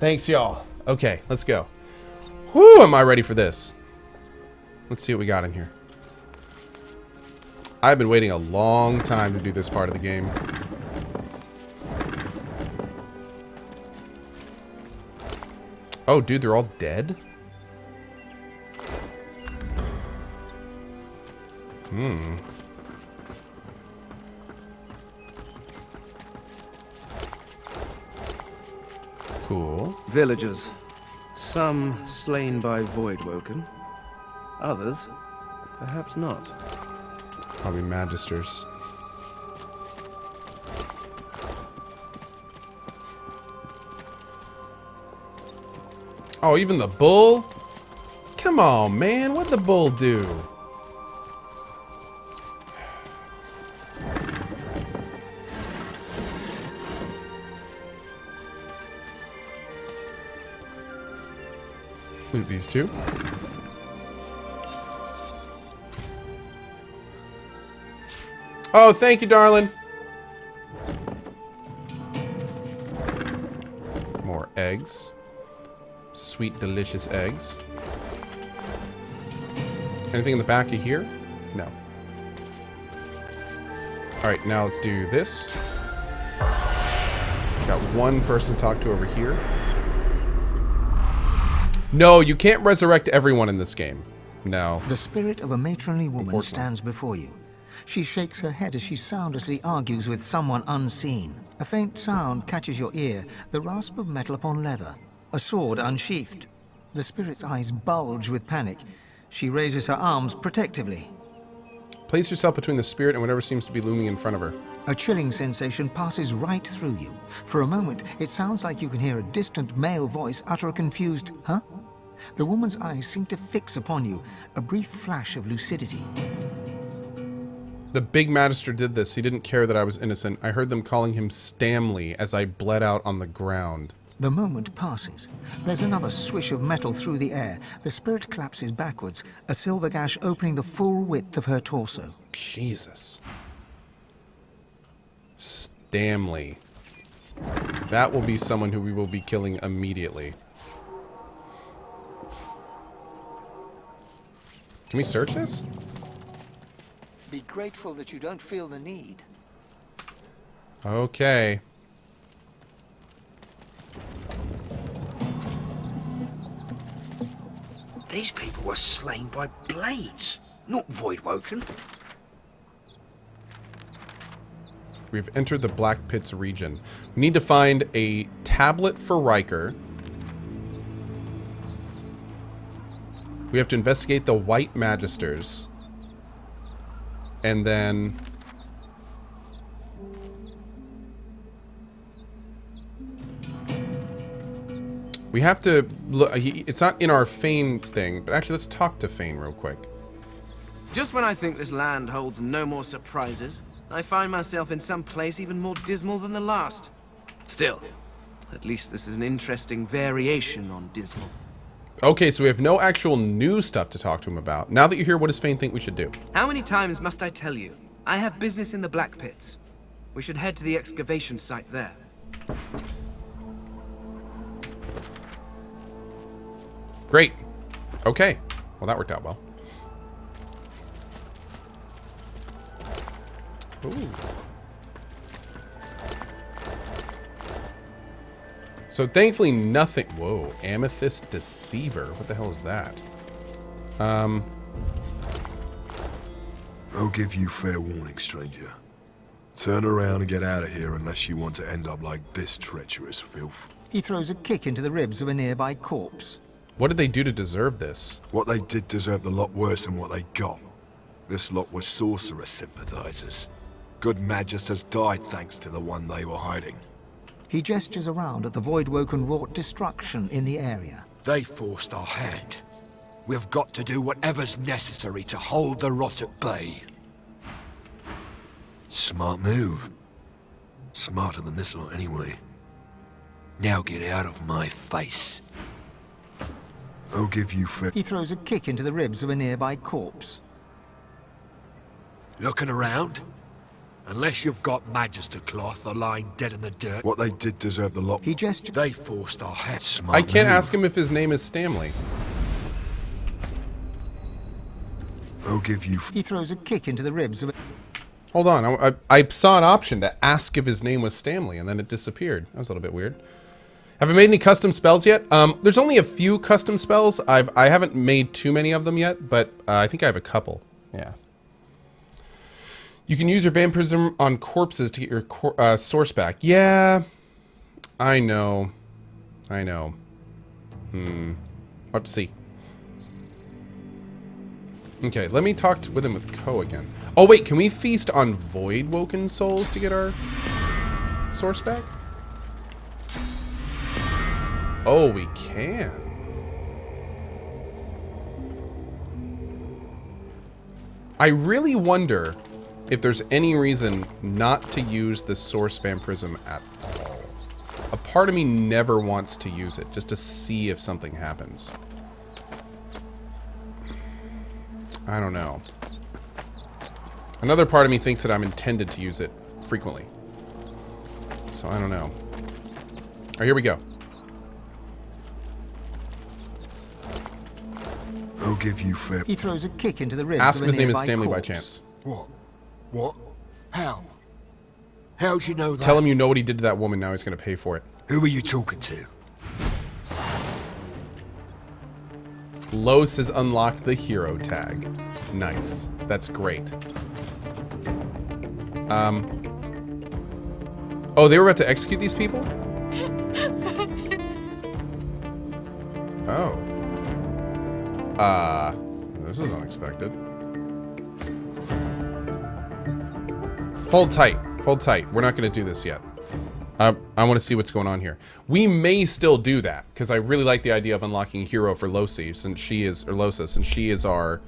Thanks, y'all. Okay, let's go. Whoo, am I ready for this? Let's see what we got in here. I've been waiting a long time to do this part of the game. Oh, dude, they're all dead? Cool. Villagers. Some slain by Voidwoken. Others, perhaps not. Probably Magisters. Oh, even the bull? Come on, man. What'd the bull do? Loot these two. Oh, thank you, darling. More eggs. Sweet, delicious eggs. Anything in the back of here? No. Alright, now let's do this. Got one person to talk to over here. No, you can't resurrect everyone in this game. No. The spirit of a matronly woman stands before you. She shakes her head as she soundlessly argues with someone unseen. A faint sound catches your ear, the rasp of metal upon leather. A sword unsheathed. The spirit's eyes bulge with panic. She raises her arms protectively. Place yourself between the spirit and whatever seems to be looming in front of her. A chilling sensation passes right through you. For a moment, it sounds like you can hear a distant male voice utter a confused, "Huh?" The woman's eyes seem to fix upon you, a brief flash of lucidity. The big magister did this. He didn't care that I was innocent. I heard them calling him Stamley as I bled out on the ground. The moment passes. There's another swish of metal through the air. The spirit collapses backwards, a silver gash opening the full width of her torso. Jesus. Stamley. That will be someone who we will be killing immediately. Can we search this? Be grateful that you don't feel the need. Okay. These people were slain by blades, not Voidwoken. We've entered the Black Pits region. We need to find a tablet for Riker. We have to investigate the White Magisters. And then... we have to look. It's not in our Fane thing, but actually, let's talk to Fane real quick. Just when I think this land holds no more surprises, I find myself in some place even more dismal than the last. Still, at least this is an interesting variation on dismal. Okay, so we have no actual new stuff to talk to him about. Now that you're here, what does Fane think we should do? How many times must I tell you? I have business in the Black Pits. We should head to the excavation site there. Great. Okay. Well, that worked out well. Ooh. So thankfully nothing... Whoa. Amethyst Deceiver. What the hell is that? I'll give you fair warning, stranger. Turn around and get out of here unless you want to end up like this treacherous filth. He throws a kick into the ribs of a nearby corpse. What did they do to deserve this? What they did deserved a lot worse than what they got. This lot were sorcerer sympathizers. Good magisters died thanks to the one they were hiding. He gestures around at the Voidwoken wrought destruction in the area. They forced our hand. We've got to do whatever's necessary to hold the rot at bay. Smart move. Smarter than this lot anyway. Now get out of my face. I'll give you fair... He throws a kick into the ribs of a nearby corpse. Looking around? Unless you've got Magister cloth or lying dead in the dirt. What they did deserve the lot. He gestured. They forced our hand. Smart I can't move. ask him if his name is Stanley. I'll give you... He throws a kick into the ribs of. Hold on. I saw an option to ask if his name was Stanley, and then it disappeared. That was a little bit weird. Have I made any custom spells yet? There's only a few custom spells. I haven't made too many of them yet, but I think I have a couple. Yeah. You can use your vampirism on corpses to get your source back. Yeah, I know. Let's see. Okay, let me talk with him with Ko again. Oh wait, can we feast on void woken souls to get our source back? Oh, we can. I really wonder if there's any reason not to use the source vampirism at all. A part of me never wants to use it, just to see if something happens. I don't know. Another part of me thinks that I'm intended to use it frequently. So I don't know. Alright, here we go. I'll give you fair... He throws a kick into the ribs Ask of if a his name is nearby Stanley by corpse. chance. What? How? How'd you know that? Tell him you know what he did to that woman, now he's gonna pay for it. Who are you talking to? Los has unlocked the hero tag. Nice. That's great. Oh, they were about to execute these people? Oh. This is unexpected. Hold tight. Hold tight. We're not going to do this yet. I want to see what's going on here. We may still do that, because I really like the idea of unlocking hero for Losi, since she is, or Losa, since she is our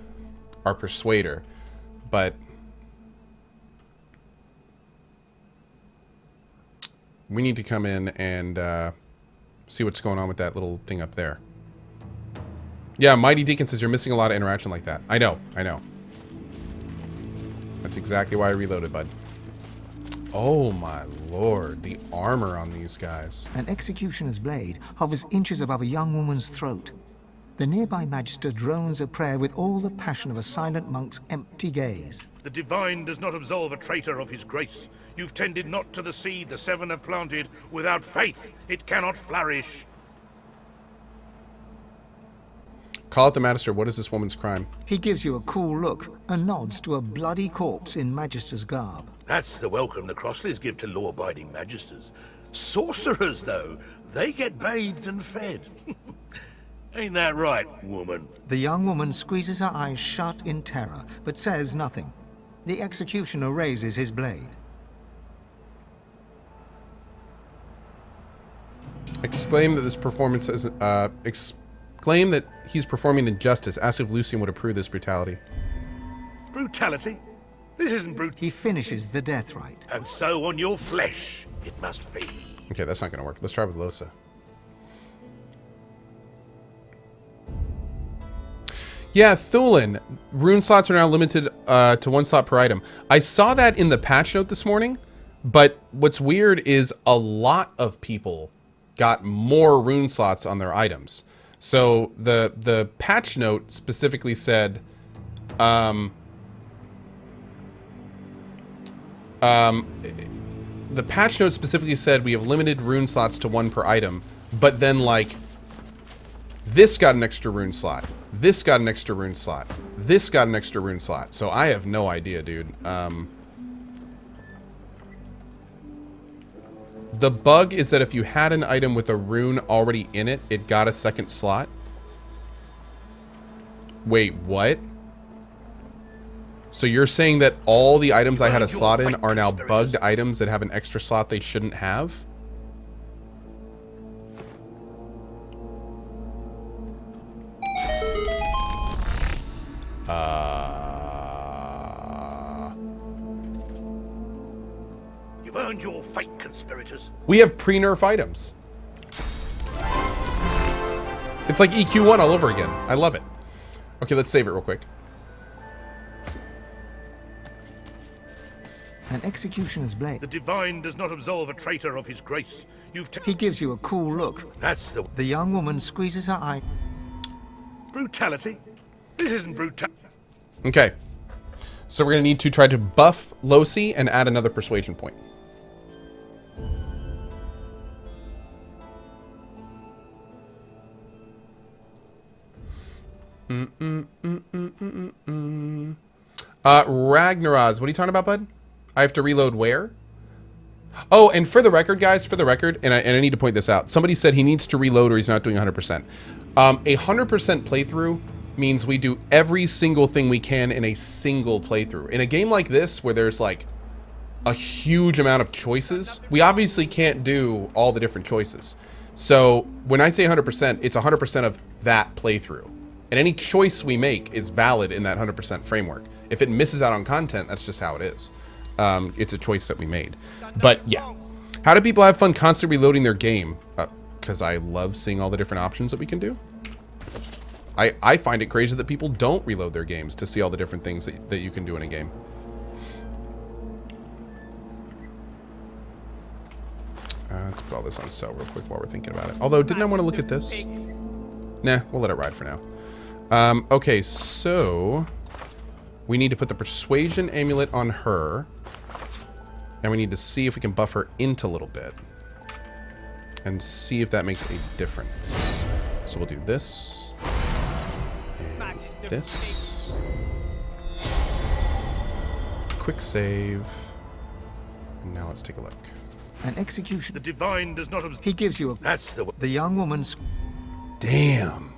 persuader. But we need to come in and see what's going on with that little thing up there. Yeah, Mighty Deacon says you're missing a lot of interaction like that. I know. That's exactly why I reloaded, bud. Oh my lord, the armor on these guys. An executioner's blade hovers inches above a young woman's throat. The nearby magister drones a prayer with all the passion of a silent monk's empty gaze. The divine does not absolve a traitor of his grace. You've tended not to the seed the seven have planted. Without faith, it cannot flourish. Call it the Magister. What is this woman's crime? He gives you a cool look and nods to a bloody corpse in magister's garb. That's the welcome the Crossleys give to law-abiding magisters. Sorcerers, though, they get bathed and fed. Ain't that right, woman? The young woman squeezes her eyes shut in terror, but says nothing. The executioner raises his blade. Exclaim that this performance is, exclaim that he's performing injustice. Ask if Lucian would approve this brutality. Brutality? This isn't He finishes the death rite. And so on your flesh it must feed. Okay, that's not gonna work. Let's try with Losa. Yeah, Thulin. Rune slots are now limited to 1 slot per item. I saw that in the patch note this morning, but what's weird is a lot of people got more rune slots on their items. So the patch note specifically said, the patch note specifically said we have limited rune slots to 1 per item, but then like this got an extra rune slot, this got an extra rune slot, this got an extra rune slot. So I have no idea, dude. The bug is that if you had an item with a rune already in it, it got a second slot. Wait, what? So you're saying that all the items I had a slot in are now bugged items that have an extra slot they shouldn't have? You've earned your fate, conspirators. We have pre-nerf items. It's like EQ1 all over again. I love it. Okay, let's save it real quick. An executioner's blade. The divine does not absolve a traitor of his grace. He gives you a cool look. That's the... The young woman squeezes her eye. Brutality? This isn't brutality. Okay. So we're going to need to try to buff Losi and add another persuasion point. Ragnaraz, what are you talking about, bud? I have to reload where? Oh, and for the record, guys, for the record, and I need to point this out. Somebody said he needs to reload or he's not doing 100%. A 100% playthrough means we do every single thing we can in a single playthrough. In a game like this, where there's like a huge amount of choices, we obviously can't do all the different choices. So when I say 100%, it's 100% of that playthrough. And any choice we make is valid in that 100% framework. If it misses out on content, that's just how it is. It's a choice that we made. But yeah, how do people have fun constantly reloading their game? Because I love seeing all the different options that we can do. I find it crazy that people don't reload their games to see all the different things that you can do in a game. Let's put all this on sell real quick while we're thinking about it. Although, didn't I want to look at this? Nah, we'll let it ride for now. Okay, so we need to put the persuasion amulet on her. And we need to see if we can buff her into a little bit. And see if that makes a difference. So we'll do this. And this. Quick save. And now let's take a look. An execution. The divine does not... He gives you a... That's the... The young woman's... Damn.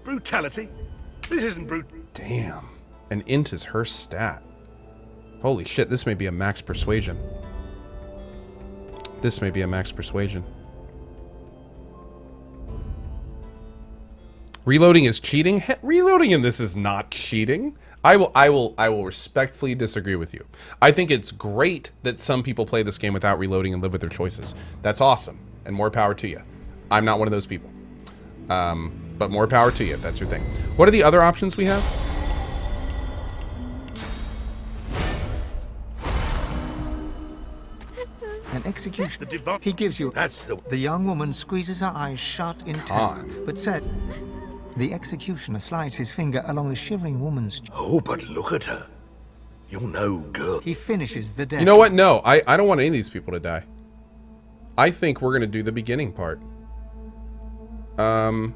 Brutality? This isn't Damn. An int is her stat. Holy shit, this may be a max persuasion. This may be a max persuasion. Reloading is cheating? Reloading in this is not cheating. I will respectfully disagree with you. I think it's great that some people play this game without reloading and live with their choices. That's awesome, and more power to you. I'm not one of those people. But more power to you if that's your thing. What are the other options we have? An execution. The divine... He gives you... That's the... The young woman squeezes her eyes shut in terror, but said... The executioner slides his finger along the shivering woman's... Oh, but look at her. You're no girl. He finishes the death. You know what? No, I don't want any of these people to die. I think we're gonna do the beginning part. Yeah,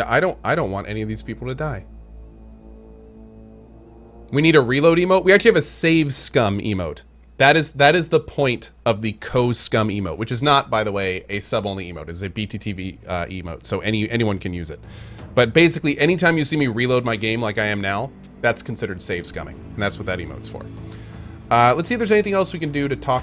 I don't want any of these people to die. We need a reload emote. We actually have a save scum emote. That is the point of the scum emote, which is not, by the way, a sub-only emote. It's a BTTV emote, so anyone can use it. But basically, anytime you see me reload my game like I am now, that's considered save scumming, and that's what that emote's for. Let's see if there's anything else we can do to talk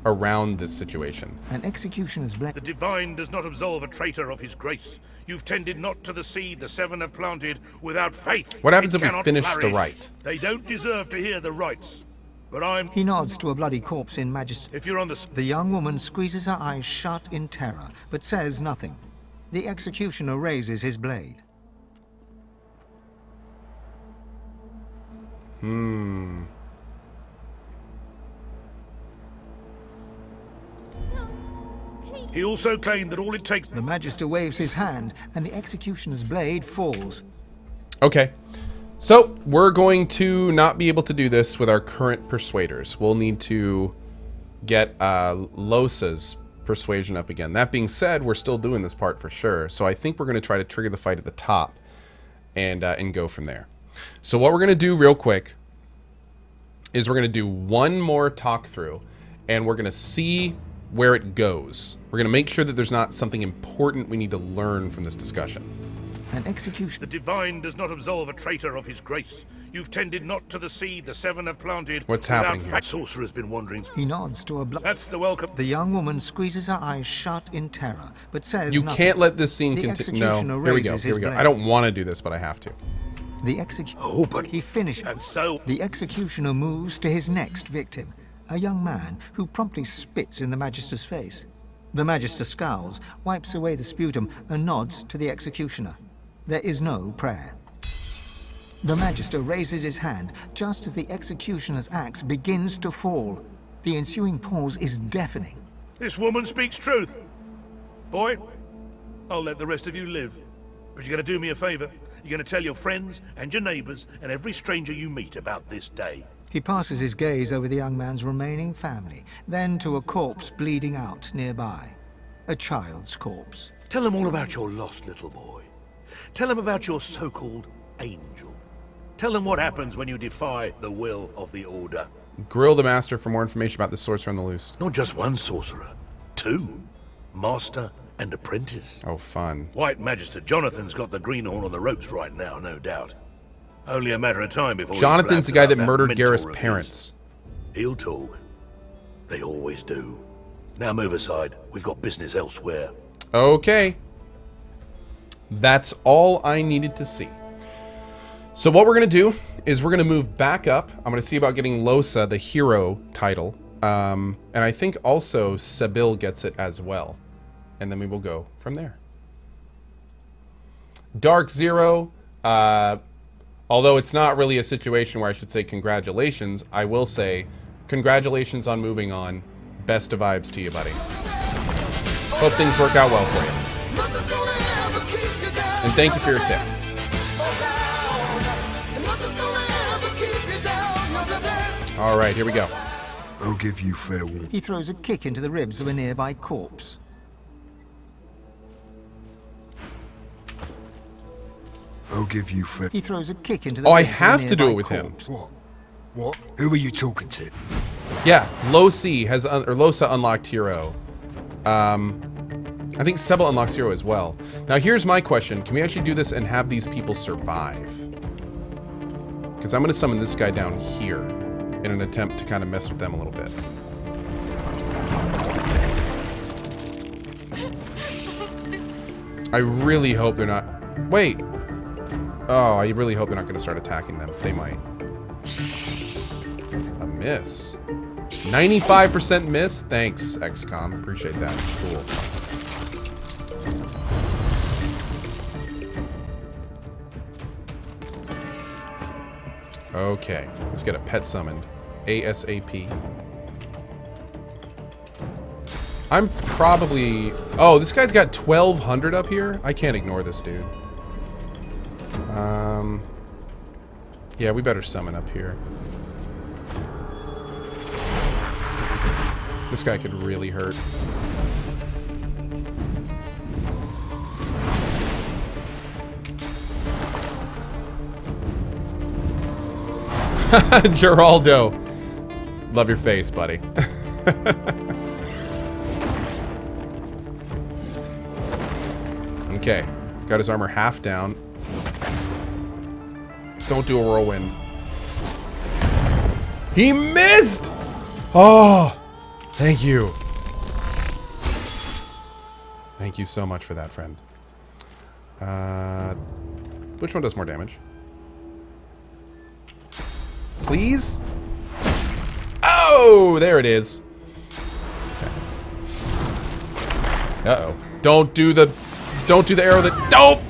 around this situation. An executioner's blade. The divine does not absolve a traitor of his grace. You've tended not to the seed the seven have planted without faith. What happens it if we cannot finish flourish. the rite? They don't deserve to hear the rites. But I'm... He nods to a bloody corpse in majesty. If you're on the... The young woman squeezes her eyes shut in terror, but says nothing. The executioner raises his blade. He also claimed that all it takes... The Magister waves his hand, and the executioner's blade falls. Okay. So, we're going to not be able to do this with our current persuaders. We'll need to get Losa's persuasion up again. That being said, we're still doing this part for sure. So I think we're going to try to trigger the fight at the top and go from there. So what we're going to do real quick is we're going to do one more talk through, and we're going to see where it goes. We're going to make sure that there's not something important we need to learn from this discussion. An execution. The divine does not absolve a traitor of his grace. You've tended not to the seed the seven have planted. What's happening here? That sorcerer has been wandering. He nods to a That's the welcome. The young woman squeezes her eyes shut in terror, but says You nothing. can't let this scene The continue. No, executioner here we go. raises Here we his go. blade. I don't want to do this, but I have to. The executioner. Oh, but... He finishes. And so... The executioner moves to his next victim, a young man who promptly spits in the Magister's face. The Magister scowls, wipes away the sputum, and nods to the executioner. There is no prayer. The Magister raises his hand just as the executioner's axe begins to fall. The ensuing pause is deafening. This woman speaks truth. Boy, I'll let the rest of you live. But you're going to do me a favor. You're going to tell your friends and your neighbors and every stranger you meet about this day. He passes his gaze over the young man's remaining family, then to a corpse bleeding out nearby. A child's corpse. Tell them all about your lost little boy. Tell them about your so-called angel. Tell them what happens when you defy the will of the Order. Grill the Master for more information about the sorcerer on the loose. Not just one sorcerer. Two. Master and apprentice. Oh, fun. White Magister Jonathan's got the greenhorn on the ropes right now, no doubt. Only a matter of time before Jonathan's the guy that murdered Garrus' parents. He'll talk. They always do. Now move aside. We've got business elsewhere. Okay. That's all I needed to see. So what we're going to do is we're going to move back up. I'm going to see about getting Lohse the hero title. And I think also Sebille gets it as well. And then we will go from there. Dark Zero. Although it's not really a situation where I should say congratulations, I will say congratulations on moving on. Best of vibes to you, buddy. Hope things work out well for you. And thank you for your tip. All right, here we go. I'll give you fair warning. He throws a kick into the ribs of a nearby corpse. I'll give you fair... He throws a kick into the Oh, I ribs of a have to do nearby it with him. corpse. What? What? Who are you talking to? Yeah, Lohse unlocked hero. I think Sebille unlocks hero as well. Now here's my question. Can we actually do this and have these people survive? Because I'm going to summon this guy down here in an attempt to kind of mess with them a little bit. I really hope they're not... Wait. Oh, I really hope they're not going to start attacking them. They might. A miss. 95% miss? Thanks, XCOM. Appreciate that. Cool. Okay. Let's get a pet summoned. ASAP. I'm probably... Oh, this guy's got 1,200 up here? I can't ignore this dude. Yeah, we better summon up here. This guy could really hurt. Geraldo. Love your face, buddy. Okay. Got his armor half down. Don't do a whirlwind. He missed! Oh! Thank you. Thank you so much for that, friend. Which one does more damage? Please? Oh! There it is. Okay. Uh-oh. Don't do the arrow that... Nope!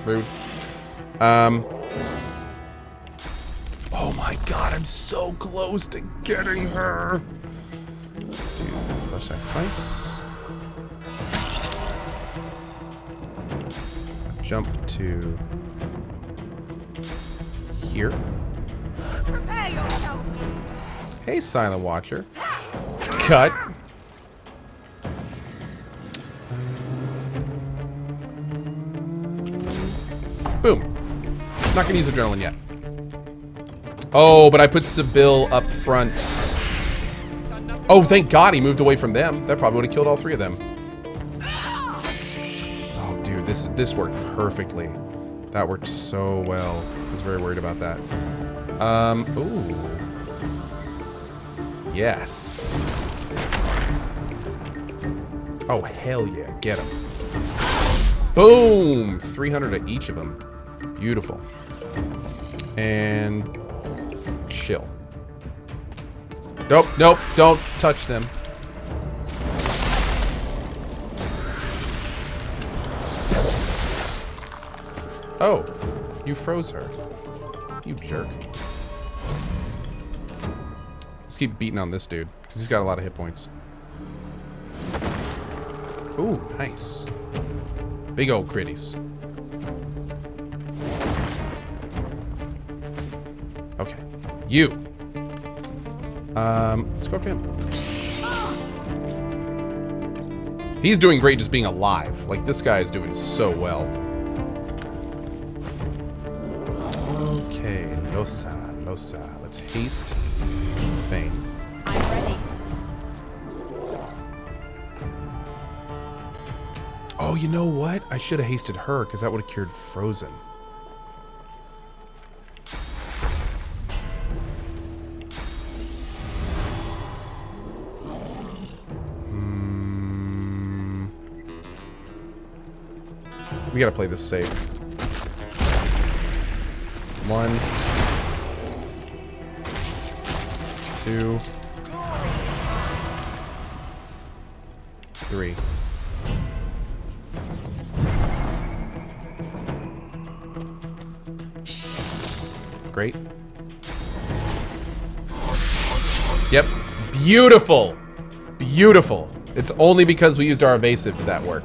Rude. Oh my god, I'm so close to getting her. Let's do flesh sacrifice. Jump to here. Prepare yourself. Hey, Silent Watcher. Cut. Boom. Not gonna use adrenaline yet. Oh, but I put Sebille up front. Oh, thank God he moved away from them. That probably would have killed all three of them. Oh, dude, this worked perfectly. That worked so well. I was very worried about that. Ooh. Yes. Oh, hell yeah. Get him. Boom! 300 at each of them. Beautiful. And chill. Nope, nope, don't touch them. Oh, You froze her. You jerk. Let's keep beating on this dude, because he's got a lot of hit points. Ooh, nice. Big old critties. Okay. You. Let's go after him. He's doing great just being alive. Like, this guy is doing so well. Okay, Losa. Let's haste. Feign. I'm ready. Oh, you know what? I should have hasted her, because that would have cured Frozen. We gotta play this safe. 1, 2, 3. Great. Yep. Beautiful. Beautiful. It's only because we used our evasive did that work.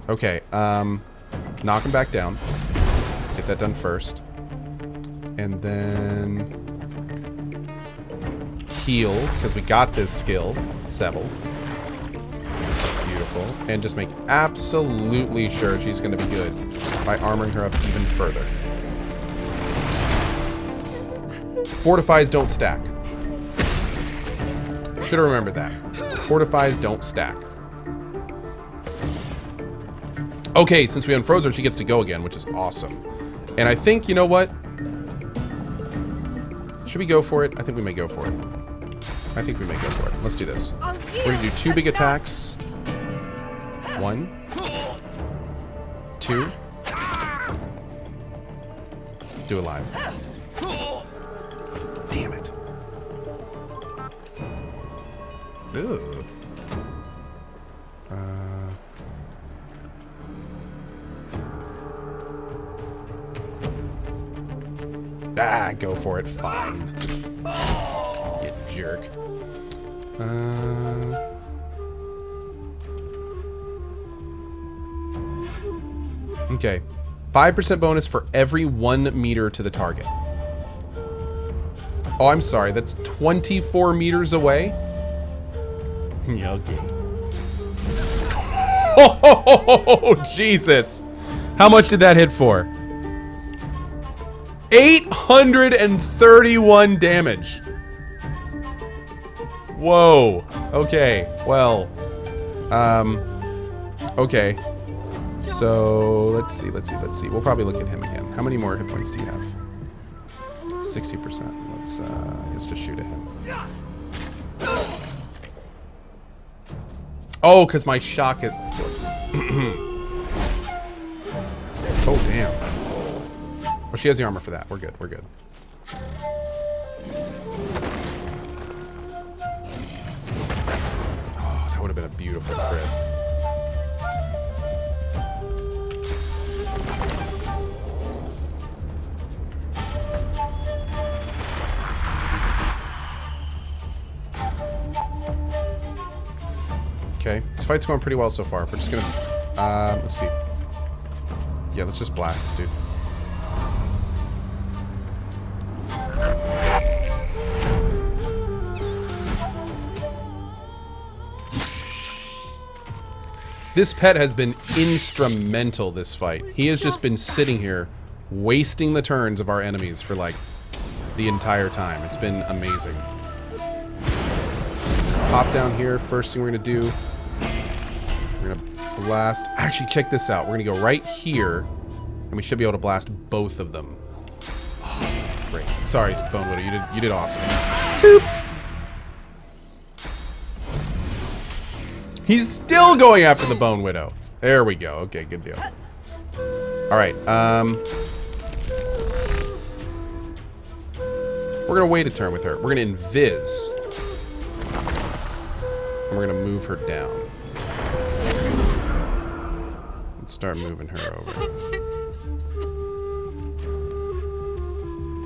Okay, knock him back down. Get that done first. And then heal, because we got this skill. Sebble. Beautiful. And just make absolutely sure she's going to be good by armoring her up even further. Fortifies don't stack. Should have remembered that. Fortifies don't stack. Okay, since we unfroze her, she gets to go again, which is awesome. And I think, you know what? Should we go for it? I think we may go for it. I think we may go for it. Let's do this. We're going to do 2 big attacks. 1. 2. Do alive. Damn it. Ew. Go for it. Fine. You jerk. Okay. 5% bonus for every 1 meter to the target. Oh, I'm sorry. That's 24 meters away? Yeah, okay. Oh, Jesus. How much did that hit for? 831 damage. Whoa. Okay. Well. Okay. So, let's see. We'll probably look at him again. How many more hit points do you have? 60%. Let's just shoot at him. Oh, because my shock it. Whoops. Oh, damn. Oh, she has the armor for that. We're good. We're good. Oh, that would have been a beautiful crit. Okay, this fight's going pretty well so far. We're just gonna, let's see. Yeah, let's just blast this dude. This pet has been instrumental this fight. He has just been sitting here wasting the turns of our enemies for like the entire time. It's been amazing. Pop down here. First thing we're gonna do, we're gonna blast. Actually, check this out. We're gonna go right here, and we should be able to blast both of them. Oh, great. Sorry, Bone Widow. You did awesome. Boop. He's still going after the Bone Widow. There we go. Okay, good deal. All right. We're gonna wait a turn with her. We're gonna invis. And we're gonna move her down. Let's start moving her over.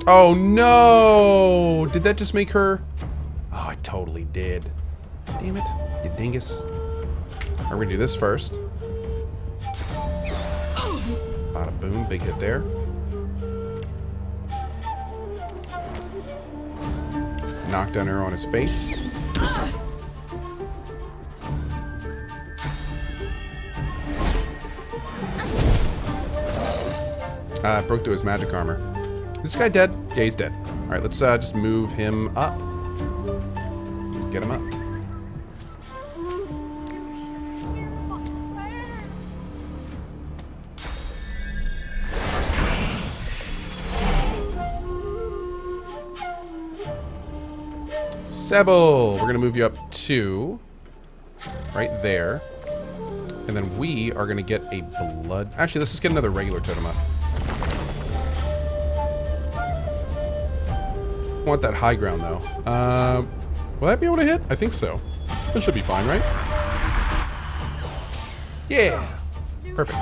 Oh no! Did that just make her? Oh, it totally did. Damn it, you dingus. Alright, we're gonna do this first. Bada boom, big hit there. Knock down arrow on his face. Broke through his magic armor. Is this guy dead? Yeah, he's dead. Alright, let's just move him up. Let's get him up. Sebel! We're gonna move you up 2. Right there. And then we are gonna get a blood... Actually, let's just get another regular totem up. I want that high ground, though. Will that be able to hit? I think so. That should be fine, right? Yeah! Perfect.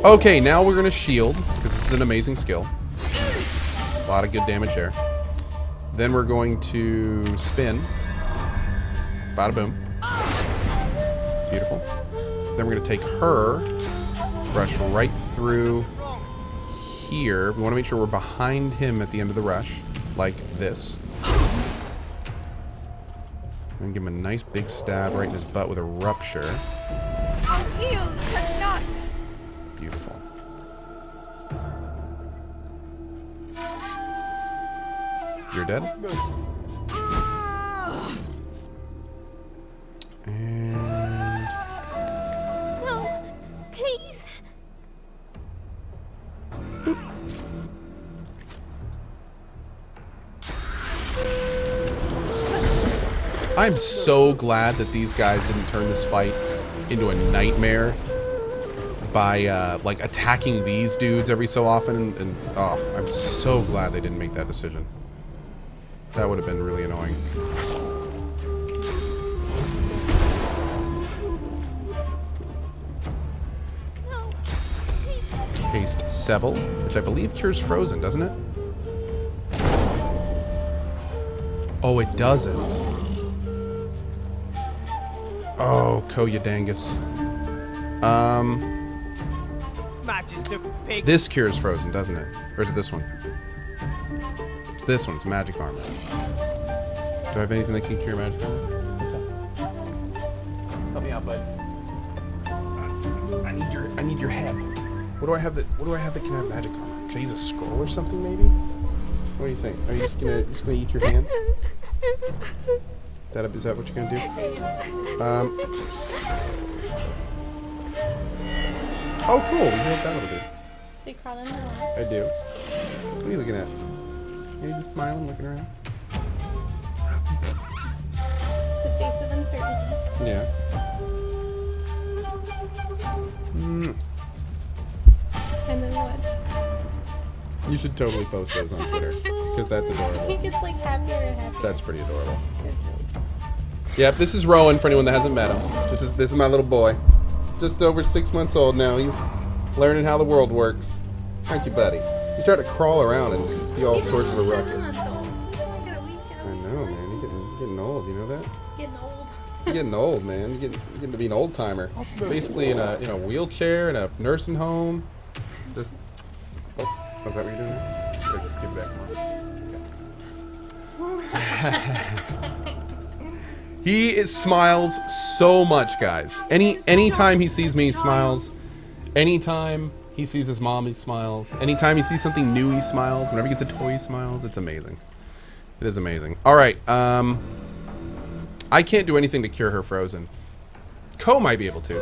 Okay, now we're gonna shield, because this is an amazing skill. A lot of good damage there. Then we're going to spin. Bada boom. Beautiful. Then we're going to take her, rush right through here. We want to make sure we're behind him at the end of the rush, like this. Then give him a nice big stab right in his butt with a rupture. I'll yield to none. Beautiful. You're dead? And... No, please. Boop. I'm so glad that these guys didn't turn this fight into a nightmare by like attacking these dudes every so often, and oh, I'm so glad they didn't make that decision. That would have been really annoying. No. Haste Sebel, which I believe cures frozen, doesn't it? Oh, it doesn't. Oh, Koyadangus. This cures frozen, doesn't it? Or is it this one? It's this one. It's magic armor. Do I have anything that can cure magic armor? What's up? Help me out, bud. I need your head. What do I have that can have magic armor? Can I use a scroll or something, maybe? What do you think? Are you just gonna eat your hand? Is that what you're gonna do? Oh, cool. We heard that little bit. So you crawl in the lap. I do. What are you looking at? Are you just smiling, looking around? The face of uncertainty. Yeah. And then what? You should totally post those on Twitter, because that's He adorable. gets like happier and happier. That's pretty adorable. It's really fun. Yep, this is Rowan for anyone that hasn't met him. This is my little boy. Just over 6 months old now. He's learning how the world works. Thank you, buddy. He's trying to crawl around and be all sorts of a ruckus. I know, man. You're getting old. You know that? Getting old. You're getting old, man. You're getting to be an old timer. Basically in a wheelchair in a nursing home. Just. Oh, is that what you're doing there? Give it back. He smiles so much, guys. Anytime he sees me, he smiles. Anytime he sees his mom, he smiles. Anytime he sees something new, he smiles. Whenever he gets a toy, he smiles. It's amazing. It is amazing. All right. I can't do anything to cure her frozen. Ko might be able to.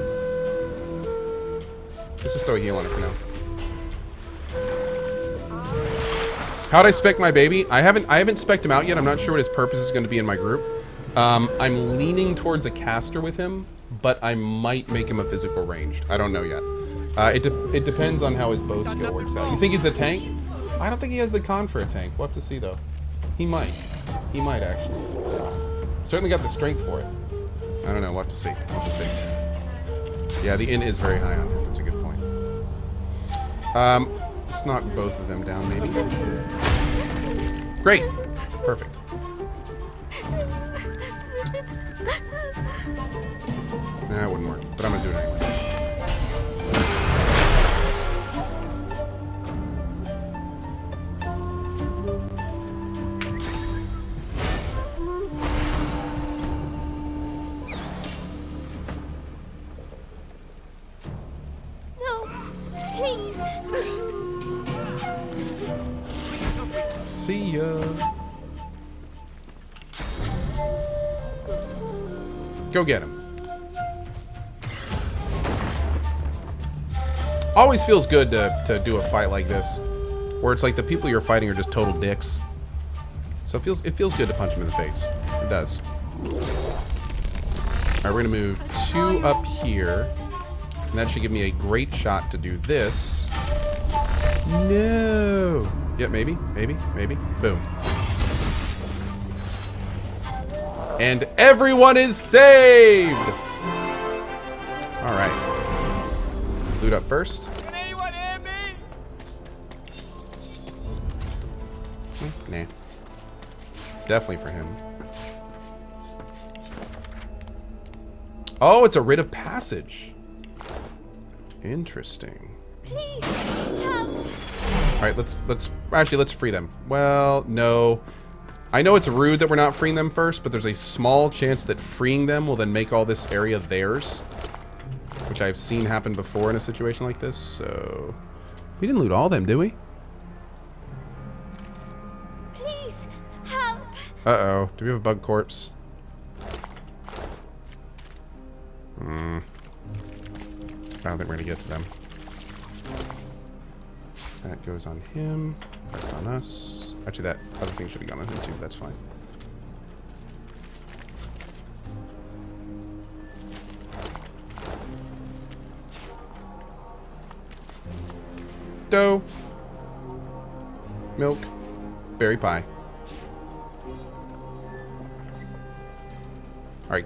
Let's just throw a heal on it for now. How'd I spec my baby? I haven't spec'd him out yet. I'm not sure what his purpose is going to be in my group. I'm leaning towards a caster with him, but I might make him a physical ranged. I don't know yet. It depends on how his bow skill works out. You think he's a tank? I don't think he has the con for a tank. We'll have to see, though. He might. He might, actually. Certainly got the strength for it. I don't know. We'll have to see. We'll have to see. Yeah, the int is very high on him. That's a good point. Let's knock both of them down, maybe. Great. Perfect. Nah, it wouldn't work, but I'm gonna do it anyway. No, please. See ya. Go get him. Always feels good to do a fight like this, where it's like the people you're fighting are just total dicks. So it feels good to punch him in the face. It does. Alright, we're gonna move 2 up here. And that should give me a great shot to do this. No. Yep, maybe. Boom. And everyone is saved! Alright. Loot up first. Can anyone hear me? Nah. Definitely for him. Oh, it's a writ of passage. Interesting. Please, help. Alright, let's free them. Well, no. I know it's rude that we're not freeing them first, but there's a small chance that freeing them will then make all this area theirs. Which I've seen happen before in a situation like this, so... We didn't loot all of them, did we? Please, help. Uh-oh. Do we have a bug corpse? I don't think we're gonna get to them. That goes on him. Rest on us. Actually, that other thing should be gone on him too. That's fine. Dough. Milk. Berry pie. Alright, get